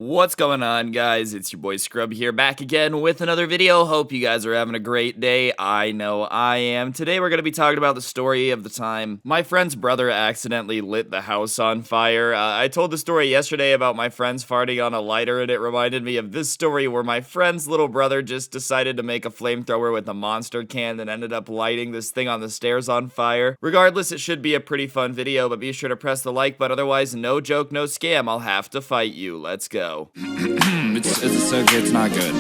What's going on, guys? It's your boy Scrub here, back again with another video. Hope you guys are having a great day. I know I am. Today we're going to be talking about the story of the time my friend's brother accidentally lit the house on fire. I told the story yesterday about my friends farting on a lighter, and it reminded me of this story where my friend's little brother just decided to make a flamethrower with a monster can and ended up lighting this thing on the stairs on fire. Regardless, it should be a pretty fun video, but be sure to press the like button. Otherwise, no joke, no scam. I'll have to fight you. Let's go. It's not good.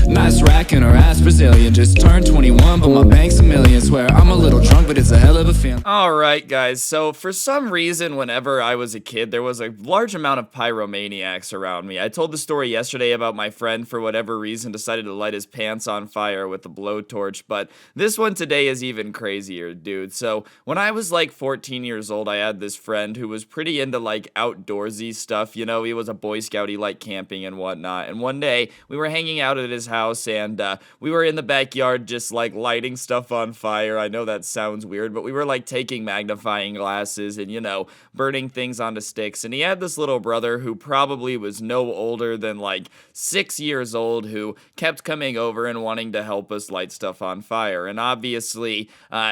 Nice rack in her ass Brazilian. Just turned 21, but my bank's a million. Swear I'm a little drunk, but it's a hell of a feeling. Alright, guys, so for some reason, whenever I was a kid, there was a large amount of pyromaniacs around me. I told the story yesterday about my friend, for whatever reason, decided to light his pants on fire with a blowtorch, but this one today is even crazier, dude. So, when I was like 14 years old, I had this friend who was pretty into like outdoorsy stuff, you know, he was a Boy Scout, he liked camping and whatnot, and one day, we were hanging out at his house, and we were in the backyard just like lighting stuff on fire. I know that sounds weird, but we were like taking magnifying glasses and, you know, burning things onto sticks, and he had this little brother who probably was no older than like 6 years old who kept coming over and wanting to help us light stuff on fire, and obviously,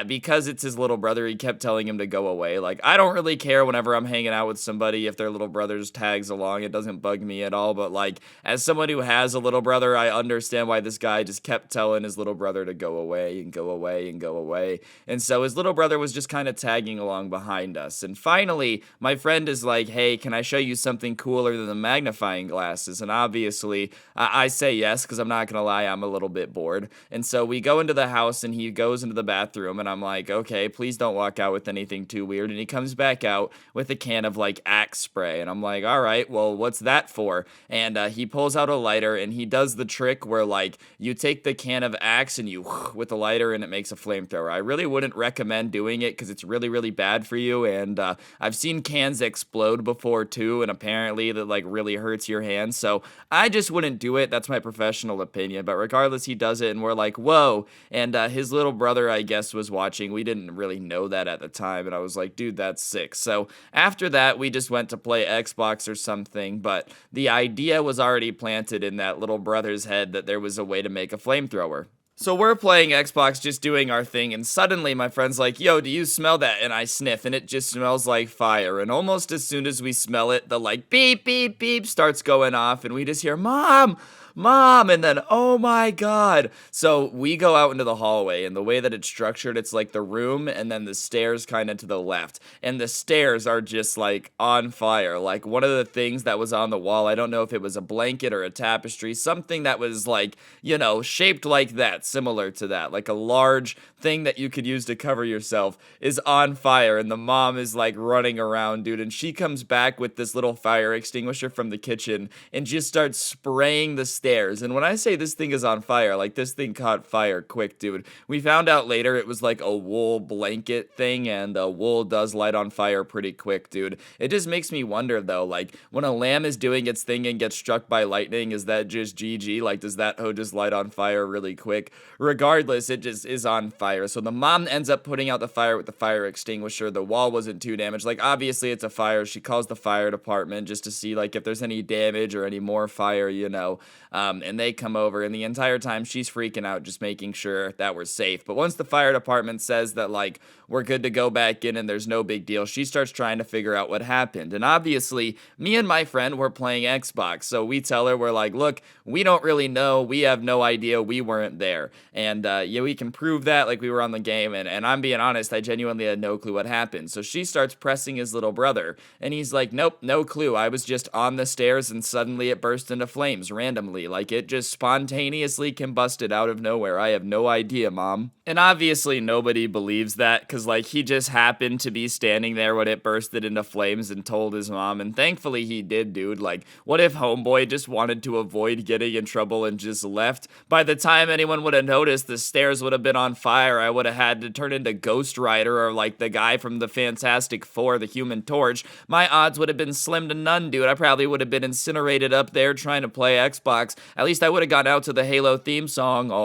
because it's his little brother, he kept telling him to go away. Like, I don't really care whenever I'm hanging out with somebody if their little brother's tags along, it doesn't bug me at all, but like, as someone who has a little brother, I understand why this guy just kept telling his little brother to go away and go away and go away, and so his little brother was just kind of tagging along behind us, and finally, my friend is like, hey, can I show you something cooler than the magnifying glasses? And obviously, I say yes, because I'm not gonna lie, I'm a little bit bored, and so we go into the house, and he goes into the bathroom, and I'm like, okay, please don't walk out with anything too weird, and he comes back out with a can of, like, Axe spray, and I'm like, alright, well, what's that for? And he pulls out a lighter, and he does the trick where, like, you take the can of Axe, and you with the lighter, and it makes a flamethrower. I really wouldn't recommend doing it, because it's really, really bad for you, and I've seen cans explode before, too, and apparently that, like, really hurts your hands, so I just wouldn't do it. That's my professional opinion, but regardless, he does it, and we're like, whoa, and his little brother, I guess, was watching. We didn't really know that at the time, and I was like, dude, that's sick. So after that, we just went to play Xbox or something, but the idea was already planted in that little brother's head that there was a way to make a flamethrower. So we're playing Xbox, just doing our thing, and suddenly my friend's like, yo, do you smell that? And I sniff, and it just smells like fire, and almost as soon as we smell it, the like beep, beep, beep starts going off, and we just hear, Mom! Mom, and then, oh my god. So we go out into the hallway, and the way that it's structured, it's like the room and then the stairs kind of to the left, and the stairs are just like on fire. Like, one of the things that was on the wall, I don't know if it was a blanket or a tapestry, something that was like, you know, shaped like that, similar to that, like a large thing that you could use to cover yourself, is on fire, and the mom is like running around, dude, and she comes back with this little fire extinguisher from the kitchen and just starts spraying the stairs. And when I say this thing is on fire, like, this thing caught fire quick, dude. We found out later it was like a wool blanket thing, and wool does light on fire pretty quick, dude. It just makes me wonder, though, like, when a lamb is doing its thing and gets struck by lightning, is that just GG? Like, does that hoe just light on fire really quick? Regardless, it just is on fire. So the mom ends up putting out the fire with the fire extinguisher. The wall wasn't too damaged. Like, obviously it's a fire. She calls the fire department just to see, like, if there's any damage or any more fire, you know. And they come over, and the entire time she's freaking out, just making sure that we're safe. But once the fire department says that, like, we're good to go back in and there's no big deal, she starts trying to figure out what happened. And obviously, me and my friend were playing Xbox, so we tell her, we're like, look, we don't really know, we have no idea, we weren't there. And yeah, we can prove that, like, we were on the game, and I'm being honest, I genuinely had no clue what happened. So she starts pressing his little brother, and he's like, nope, no clue, I was just on the stairs and suddenly it burst into flames randomly. Like, it just spontaneously combusted out of nowhere. I have no idea, Mom. And obviously nobody believes that, because, like, he just happened to be standing there when it bursted into flames and told his mom, and thankfully he did, dude. Like, what if homeboy just wanted to avoid getting in trouble and just left? By the time anyone would have noticed, the stairs would have been on fire. I would have had to turn into Ghost Rider or, like, the guy from the Fantastic Four, the Human Torch. My odds would have been slim to none, dude. I probably would have been incinerated up there trying to play Xbox. box. At least I would have gone out to the Halo theme song. Oh,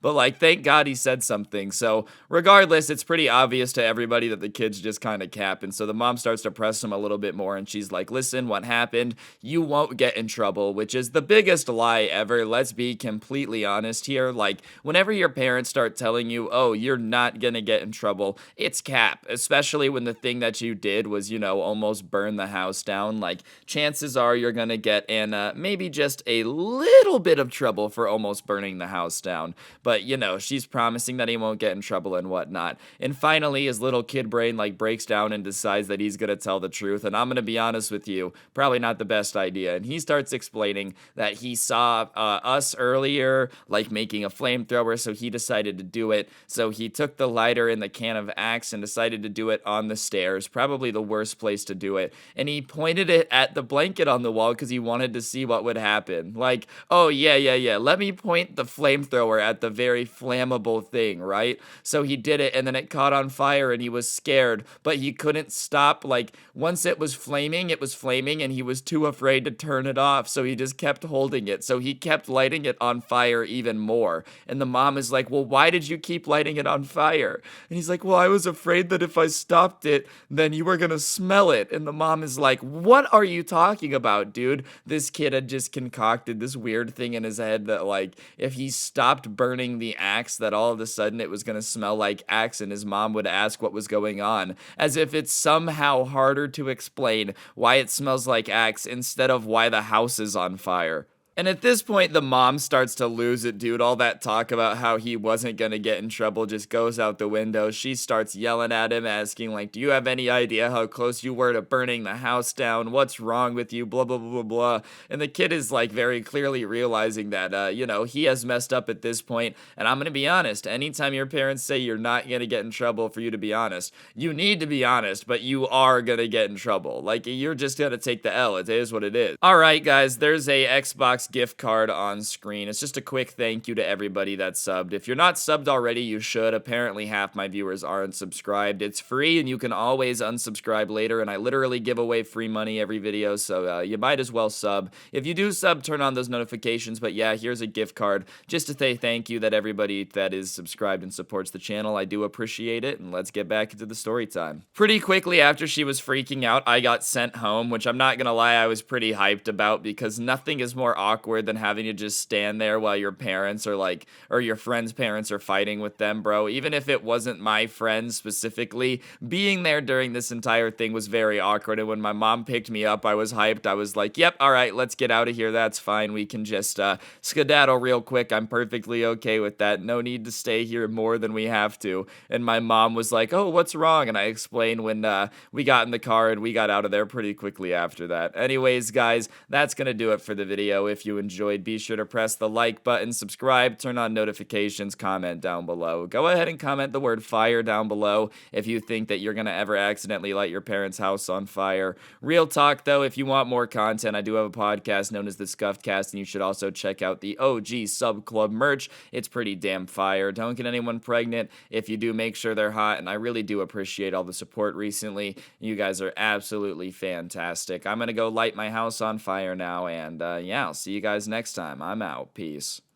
but like, thank God he said something. So regardless, it's pretty obvious to everybody that the kid's just kind of capping. So the mom starts to press him a little bit more, and she's like, listen, what happened? You won't get in trouble, which is the biggest lie ever. Let's be completely honest here. Like, whenever your parents start telling you, oh, you're not gonna get in trouble, it's cap, especially when the thing that you did was, almost burn the house down. Like, chances are you're gonna get in maybe just a little bit of trouble for almost burning the house down. But, she's promising that he won't get in trouble and whatnot. And finally, his little kid brain, like, breaks down and decides that he's gonna tell the truth. And I'm gonna be honest with you, probably not the best idea. And he starts explaining that he saw us earlier, like, making a flamethrower, so he decided to do it. So he took the lighter and the can of Axe and decided to do it on the stairs, probably the worst place to do it. And he pointed it at the blanket on the wall because he wanted to see what would happen. Like, oh, yeah, let me point the flamethrower at the very flammable thing, right? So he did it, and then it caught on fire, and he was scared, but he couldn't stop. Like, once it was flaming, and he was too afraid to turn it off, so he just kept holding it. So he kept lighting it on fire even more. And the mom is like, well, why did you keep lighting it on fire? And he's like, well, I was afraid that if I stopped it, then you were gonna smell it. And the mom is like, what are you talking about, dude? This kid had just concocted this weird thing in his head that, like, if he stopped burning the Axe, that all of a sudden it was gonna smell like Axe, and his mom would ask what was going on, as if it's somehow harder to explain why it smells like Axe instead of why the house is on fire. And at this point, the mom starts to lose it, dude. All that talk about how he wasn't gonna get in trouble just goes out the window. She starts yelling at him, asking, like, do you have any idea how close you were to burning the house down? What's wrong with you? Blah, blah, blah, blah, blah. And the kid is, like, very clearly realizing that, he has messed up at this point. And I'm gonna be honest, anytime your parents say you're not gonna get in trouble for you to be honest, you need to be honest, but you are gonna get in trouble. Like, you're just gonna take the L. It is what it is. Alright, guys, there's a Xbox gift card on screen. It's just a quick thank you to everybody that subbed. If you're not subbed already, you should. Apparently half my viewers aren't subscribed. It's free, and you can always unsubscribe later, and I literally give away free money every video, so you might as well sub. If you do sub, turn on those notifications, but yeah, here's a gift card just to say thank you that everybody that is subscribed and supports the channel. I do appreciate it, and let's get back into the story time. Pretty quickly after she was freaking out, I got sent home, which I'm not gonna lie, I was pretty hyped about, because nothing is more awkward than having to just stand there while your parents are like, or your friends' parents are fighting with them, bro. Even if it wasn't my friends specifically, being there during this entire thing was very awkward. And when my mom picked me up, I was hyped. I was like, yep, all right, let's get out of here. That's fine. We can just skedaddle real quick. I'm perfectly okay with that. No need to stay here more than we have to. And my mom was like, oh, what's wrong? And I explained when we got in the car, and we got out of there pretty quickly after that. Anyways, guys, that's gonna do it for the video. If you enjoyed, be sure to press the like button, subscribe, turn on notifications, comment down below. Go ahead and comment the word fire down below if you think that you're gonna ever accidentally light your parents' house on fire. Real talk though, if you want more content, I do have a podcast known as the Skuffed Cast, and you should also check out the OG Sub Club merch. It's pretty damn fire. Don't get anyone pregnant. If you do, make sure they're hot, and I really do appreciate all the support recently. You guys are absolutely fantastic. I'm gonna go light my house on fire now, and yeah, I'll see you guys next time. I'm out. Peace.